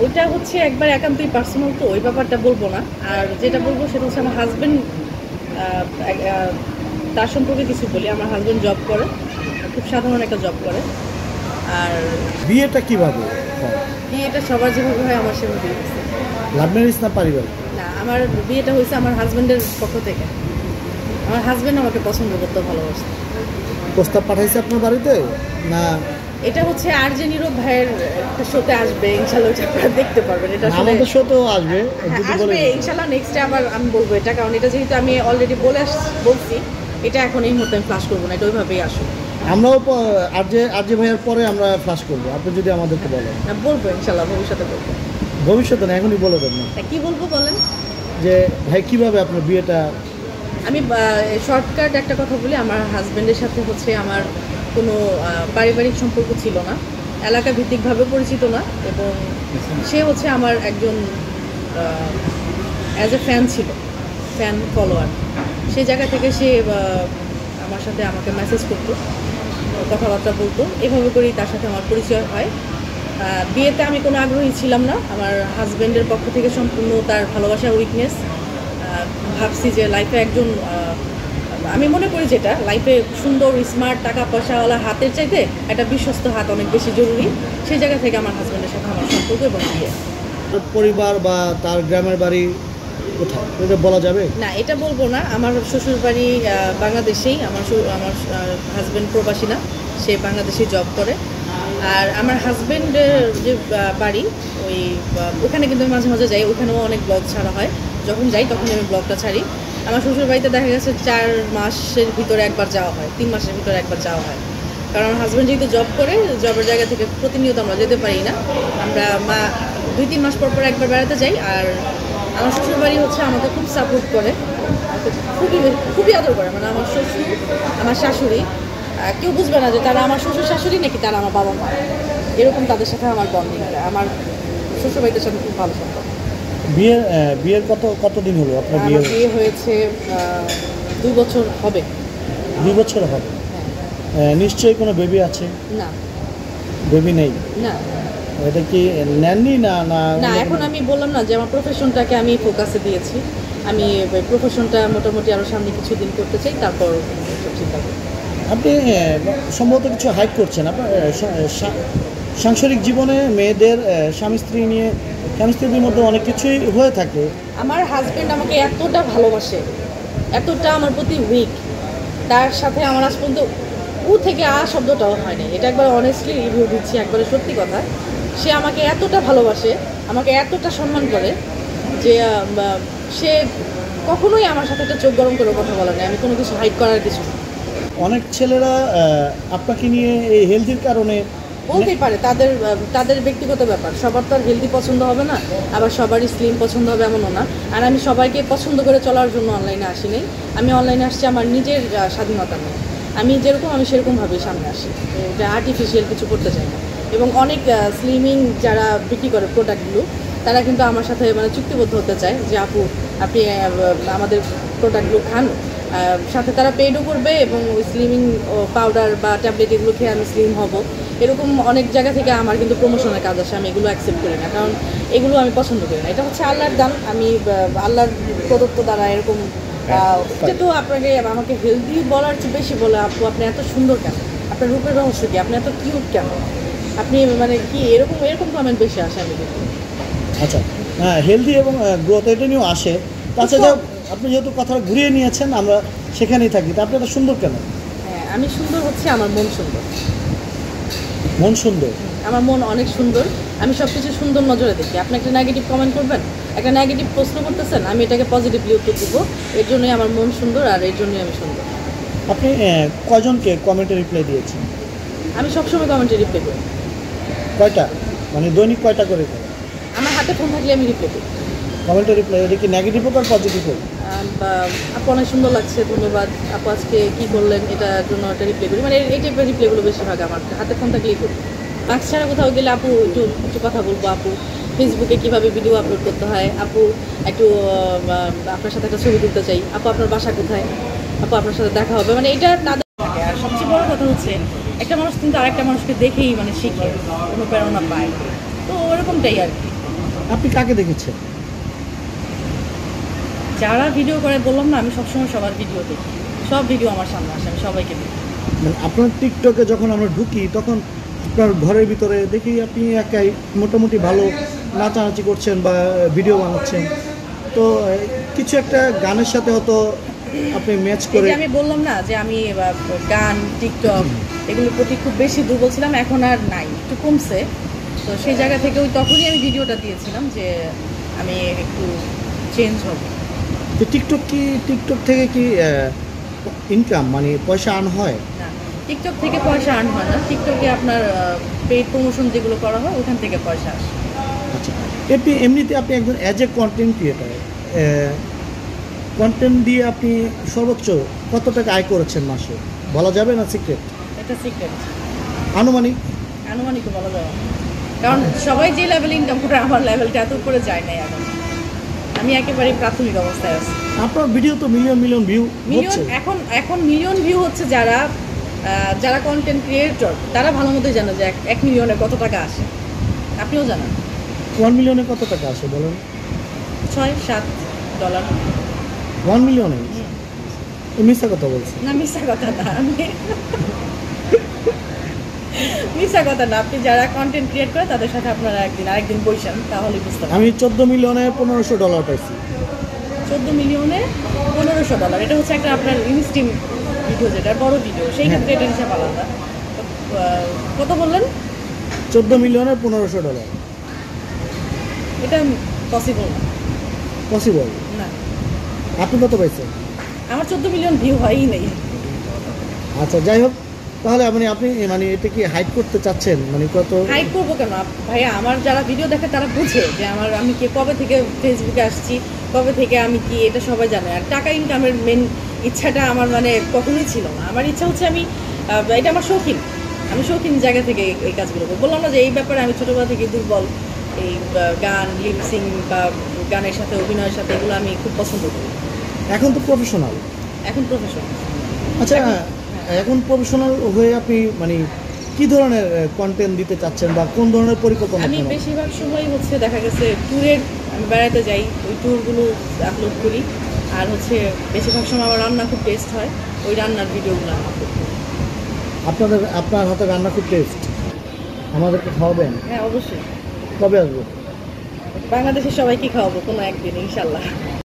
ওইটা হচ্ছে একবার একান্তই পার্সোনাল, তো ওই ব্যাপারটা বলবো না। আর যেটা বলবো সেটা হচ্ছে আমার হাজব্যান্ড, তার সম্পর্কে কিছু বলি। আমার হাজব্যান্ড জব করে, খুব সাধারণ একটা জব করে। আর বিয়েটা কিভাবে হয়? বিয়েটা সবার যেভাবে হয় আমার সেভাবে হয়েছে। লাভ ম্যারেজ না পারিবারিক? না, আমার বিয়েটা হয়েছে আমার হাজব্যান্ডের পক্ষ থেকে। আমার হাজব্যান্ড আমাকে পছন্দ করতে ভালোবাসে। প্রস্তাব পাঠাইছে আপনার বাড়িতে না? এটা হচ্ছে আর যে নীরব ভাইয়ের একটা শোতে আসবে, ইনশাল্লাহ ওটা আপনারা দেখতে পারবেন। এটা আসলে আমাদের শো তো আসবে যদি বলে আসবে ইনশাল্লাহ, নেক্সটে আবার আমি বলবো এটা, কারণ এটা যেহেতু আমি অলরেডি বলছি, এটা এখন এই মুহূর্তে আমি ফ্লাশ করবো না, এটা ওইভাবেই আসুক। আমরাও আর যে ভাইয়ার পরে আমরা ফ্লাশ করবো, আপনি যদি আমাদেরকে বলেন। বলবো ইনশাল্লাহ, ভবিষ্যতে বলবো। ভবিষ্যতে না, এখনই বলে দেন না কি বলবো বলেন? যে ভাই কিভাবে আপনার বিয়েটা? আমি শর্টকাট একটা কথা বলি, আমার হাজব্যান্ডের সাথে হচ্ছে আমার কোনো পারিবারিক সম্পর্ক ছিল না, এলাকা ভিত্তিকভাবে পরিচিত না, এবং সে হচ্ছে আমার একজন অ্যাজ এ ফ্যান ছিল, ফ্যান ফলোয়ার। সেই জায়গা থেকে সে আমার সাথে আমাকে মেসেজ করতো, কথাবার্তা বলতো, এভাবে করেই তার সাথে আমার পরিচয় হয়। বিয়েতে আমি কোনো আগ্রহী ছিলাম না, আমার হাজব্যান্ডের পক্ষ থেকে সম্পূর্ণ তার ভালোবাসার উইকনেস। ভাবছি যে লাইফে একজন, আমি মনে করি যেটা লাইফে সুন্দর স্মার্ট টাকা পয়সাওয়ালা হাতের চাইতে একটা বিশ্বস্ত হাত অনেক বেশি জরুরি। সেই জায়গা থেকে আমার হাজব্যান্ডের সাথে আমার সম্পর্ক এবং বিয়ে। পরিবার বা তার গ্রামের বাড়ি কোথায় এটা বলা যাবে না? এটা বলবো না। আমার শ্বশুর বাড়ি বাংলাদেশেই, আমার হাজব্যান্ড প্রবাসী না, সে বাংলাদেশে জব করে। আর আমার হাজব্যান্ডের যে বাড়ি ওখানে কিন্তু আমি মাঝে মাঝে যাই, ওখানেও অনেক ব্লগ ছাড়া হয়। যখন যাই তখন আমি ব্লগটা ছাড়ি। আমার শ্বশুর বাড়িতে দেখা গেছে 4 মাসের ভিতরে একবার যাওয়া হয়, 3 মাসের ভিতরে একবার যাওয়া হয়, কারণ আমার হাজব্যান্ড যেহেতু জব করে, জবের জায়গা থেকে প্রতিনিয়ত আমরা যেতে পারি না। আমরা 2-3 মাস পর পর একবার বেড়াতে যাই। আর আমার শ্বশুর বাড়ি হচ্ছে আমাকে খুব সাপোর্ট করে, খুবই খুবই আদর করে। মানে আমার শ্বশুর, আমার শাশুড়ি, কেউ বুঝবে না যে তারা আমার শ্বশুর শাশুড়ি নাকি তারা আমার বাবা মা, এরকম তাদের সাথে আমার বন্ডিং। আমার শ্বশুর বাড়িদের সাথে খুব ভালো সম্পর্ক। বিয়ের কতদিন হলো আপনার? বিয়ে হয়েছে 2 বছর হবে। 2 বছর হবে। নিশ্চয়ই কোনো বেবি আছে? না, বেবি নেই। না, এটা কি নেননি? না না না, এখন আমি বললাম না যে আমার প্রফেশনটাকে আমি ফোকাসে দিয়েছি। আমি প্রফেশনটা মোটামুটি আরও সামনে কিছুদিন করতে চাই, তারপর চিন্তা করব। আপনি সম্ভবত কিছু হাইড করছেন আপনার সাংসারিক জীবনে। মেয়েদের স্বামী স্ত্রীর মধ্যে অনেক কিছুই হয়ে থাকে। আমার হাজব্যান্ড আমাকে এতটা ভালোবাসে, এতটা আমার প্রতি উইক, তার সাথে আমার আজ পর্যন্ত উ থেকে শব্দটাও হয় না। এটা একবার অনেস্টলি রিভিউ দিচ্ছি, একবারে সত্যি কথা। সে আমাকে এতটা ভালোবাসে, আমাকে এতটা সম্মান করে যে সে কখনোই আমার সাথে একটা চোখ গরম করে কথা বলে না। আমি কোনো কিছু হাইড করার কিছু না। অনেক ছেলেরা আপনাকে নিয়ে এই হেলথির কারণে বলতেই পারে, তাদের ব্যক্তিগত ব্যাপার। সবার তো আর হেলদি পছন্দ হবে না, আবার সবারই স্লিম পছন্দ হবে এমনও না। আর আমি সবাইকে পছন্দ করে চলার জন্য অনলাইনে আসিনি। আমি অনলাইনে আসছি আমার নিজের স্বাধীনতা নিয়ে। আমি যেরকম আমি সেরকমভাবেই সামনে আসি, এটা আর্টিফিশিয়াল কিছু করতে চাই না। এবং অনেক স্লিমিং যারা বিক্রি করে প্রোডাক্টগুলো, তারা কিন্তু আমার সাথে মানে চুক্তিবদ্ধ হতে চায় যে আপু আপনি আমাদের প্রোডাক্টগুলো খান, সাথে তারা পেডও করবে, এবং স্লিমিং পাউডার বা ট্যাবলেট এগুলো খেয়ে আমি স্লিম হব, এরকম অনেক জায়গা থেকে আমার কিন্তু প্রমোশনের কাজ আসে। আমি এগুলো অ্যাকসেপ্ট করি না, কারণ এগুলো আমি পছন্দ করি না। এটা হচ্ছে আল্লাহর দান, আমি আল্লাহর প্রদত্ত দ্বারা এরকম। যেহেতু আপনাকে আমাকে হেলদি বলার চেয়ে বেশি বলে আপু আপনি এত সুন্দর কেন, আপনার রূপের রহস্য কি, আপনি এত কিউট কেন, আপনি মানে কি, এরকম কমেন্ট বেশি আসে আমি দেখি। আচ্ছা, হ্যাঁ, হেলদি এবং গ্রোথ এটা নিয়েও আসে। তাছাড়া আপনি যেহেতু কথাটা ঘুরিয়ে নিয়েছেন, আমরা সেখানেই থাকি। তা আপনি এত সুন্দর কেন? হ্যাঁ, আমি সুন্দর হচ্ছে আমার মন সুন্দর। মন সুন্দর? আমার মন অনেক সুন্দর, আমি সব কিছু সুন্দর নজরে দেখি। আপনি একটা নেগেটিভ কমেন্ট করবেন, একটা নেগেটিভ প্রশ্ন করতেছেন, আমি এটাকে পজিটিভলি উত্তর দেবো। এর জন্যই আমার মন সুন্দর, আর এর জন্যই আমি সুন্দর। আপনি কয়জনকে কমেন্টে রিপ্লাই দিয়েছেন? আমি সবসময় কমেন্টে রিপ্লাই করি। কয়টা? মানে দৈনিক কয়টা করে? আমার হাতে ফোন থাকলে আমি রিপ্লাই করি। কমেন্টে রিপ্লাই এটা কি নেগেটিভ হোক আর পজিটিভ হোক? আপু অনেক সুন্দর লাগছে, ধন্যবাদ, আপু আজকে কী করলেন, এটার জন্য একটা রিপ্লাই করি। মানে এই টাইপের রিপ্লাইগুলো বেশিরভাগ আমার হাতে ফোন থাকলেই করি। মাস্ক ছাড়া কোথাও গেলে আপু একটু কথা বলবো, আপু ফেসবুকে কীভাবে ভিডিও আপলোড করতে হয়, আপু একটু আপনার সাথে একটা ছবি তুলতে চাই, আপু আপনার বাসা কোথায়, আপু আপনার সাথে দেখা হবে, মানে এটা তাদের থাকে। আর সবচেয়ে বড় কথা হচ্ছে একটা মানুষ কিন্তু আরেকটা মানুষকে দেখেই মানে শিখে, অনুপ্রেরণা পায়, তো ওরকমটাই আর কি। আপনি কাকে দেখেছেন? যারা ভিডিও করে বললাম না, আমি সবসময় সবার ভিডিও দেখি, সব ভিডিও আমার সামনে আসে, আমি সবাইকে দেখি। মানে আপনার টিকটকে যখন আমরা ঢুকি তখন আপনার ঘরের ভিতরে দেখি আপনি একাই মোটামুটি ভালো নাচানাচি করছেন বা ভিডিও বানাচ্ছেন। তো কিছু একটা গানের সাথে হয়তো আপনি ম্যাচ এই করে। যে আমি বললাম না যে আমি গান, টিকটক এগুলোর প্রতি খুব বেশি দুর্বল ছিলাম, এখন আর নাই, একটু কমছে। তো সেই জায়গা থেকে ওই তখনই আমি ভিডিওটা দিয়েছিলাম যে আমি একটু চেঞ্জ হব। তো টিকটক থেকে কি ইনকাম মানে পয়সা আর্ন হয়? না, টিকটক থেকে পয়সা আর্ন হয় না। টিকটকে আপনার পেইড প্রমোশন যেগুলো করা হয় ওখান থেকে পয়সা আসে। আচ্ছা, এমনিতে আপনি একজন as a content creator, content দিয়ে আপনি সর্বোচ্চ কত টাকা আয় করেছেন মাসে, বলা যাবে না সিক্রেট? এটা সিক্রেট, আনুমানিক? আনুমানিক বলা যাবে না। কারণ সবাই যে লেভেলে ইনকাম করে আমার লেভেলটা এত উপরে যায় নাই এখন, আমি একেবারে প্রাথমিক অবস্থায় আছি। আপনার ভিডিও তো মিলিয়ন মিলিয়ন ভিউ মিলিয়ন, হচ্ছে। এখন মিলিয়ন ভিউ হচ্ছে যারা কন্টেন্ট ক্রিয়েটর, তারা ভালো মতোই জানে যে 1 মিলিয়নে কত টাকা আসে। আপনিও জানেন 1 মিলিয়নে কত টাকা আসে বলেন? $6-7। 1 মিলিয়নে? মিথ্যা কথা বলছি। না, মিথ্যা কথা না, মিথ্যা কথা না। আপনি যারা কন্টেন্ট ক্রিয়েট করে তাদের সাথে আপনারা আরেকদিন বসেন, তাহলে বুঝতে পারবেন। আমি 14 মিলিয়নে $1500 পাইছি। 14 মিলিয়নে $1500, এটা হচ্ছে একটা আপনার ইনস্টিম ভিডিও, যেটা বড় ভিডিও, সেই ক্ষেত্রে এটা হিসাব আলাদা। তো, কত বললেন? 14 মিলিয়নে $1500 এটা পসিবল না। পসিবল না, আপনি কত পাইছেন? আমার 14 মিলিয়ন ভিউ হয়ই নেই। আচ্ছা, যাই হোক, তাহলে আপনি মানে এটা কি হাইড করতে চাচ্ছেন, মানে কত? হাইড করবো কেন ভাইয়া? আমার যারা ভিডিও দেখে তারা বুঝে যে আমি কবে থেকে ফেসবুকে আসছি, কবে থেকে আমি কি, এটা সবাই জানে। আর টাকা ইনকামের মেন ইচ্ছাটা আমার মানে কখনোই ছিল না। আমার ইচ্ছা হচ্ছে এটা আমার শৌখিন, আমি শৌখিন জায়গা থেকে এই কাজগুলো করবো। বললাম না যে এই ব্যাপারে আমি ছোটোবেলা থেকে দুর্বল। এই গান, লিপসিং বা গানের সাথে অভিনয়ের সাথে এগুলো আমি খুব পছন্দ করি। এখন তো প্রফেশনাল। এখন প্রফেশন। আচ্ছা, এখন প্রফেশনাল হয়ে আপনি মানে কি ধরনের কন্টেন্ট দিতে চাচ্ছেন বা কোন ধরনের পরিকল্পনা? আমি বেশিরভাগ সময় হচ্ছে দেখা গেছে ট্যুরের, আমি বেড়াতে যাই, ওই ট্যুরগুলো আপলোড করি। আর হচ্ছে বেশিরভাগ সময় আমার রান্না খুব টেস্ট হয়, ওই রান্নার ভিডিওগুলো আমি আপলোড করি। আপনার হাতে রান্না খুব টেস্ট, আমাদেরকে খাওয়াবেন? হ্যাঁ, অবশ্যই। কবে আসবো? বাংলাদেশের সবাইকে খাওয়াবো কোনো একদিন, ইনশাল্লাহ।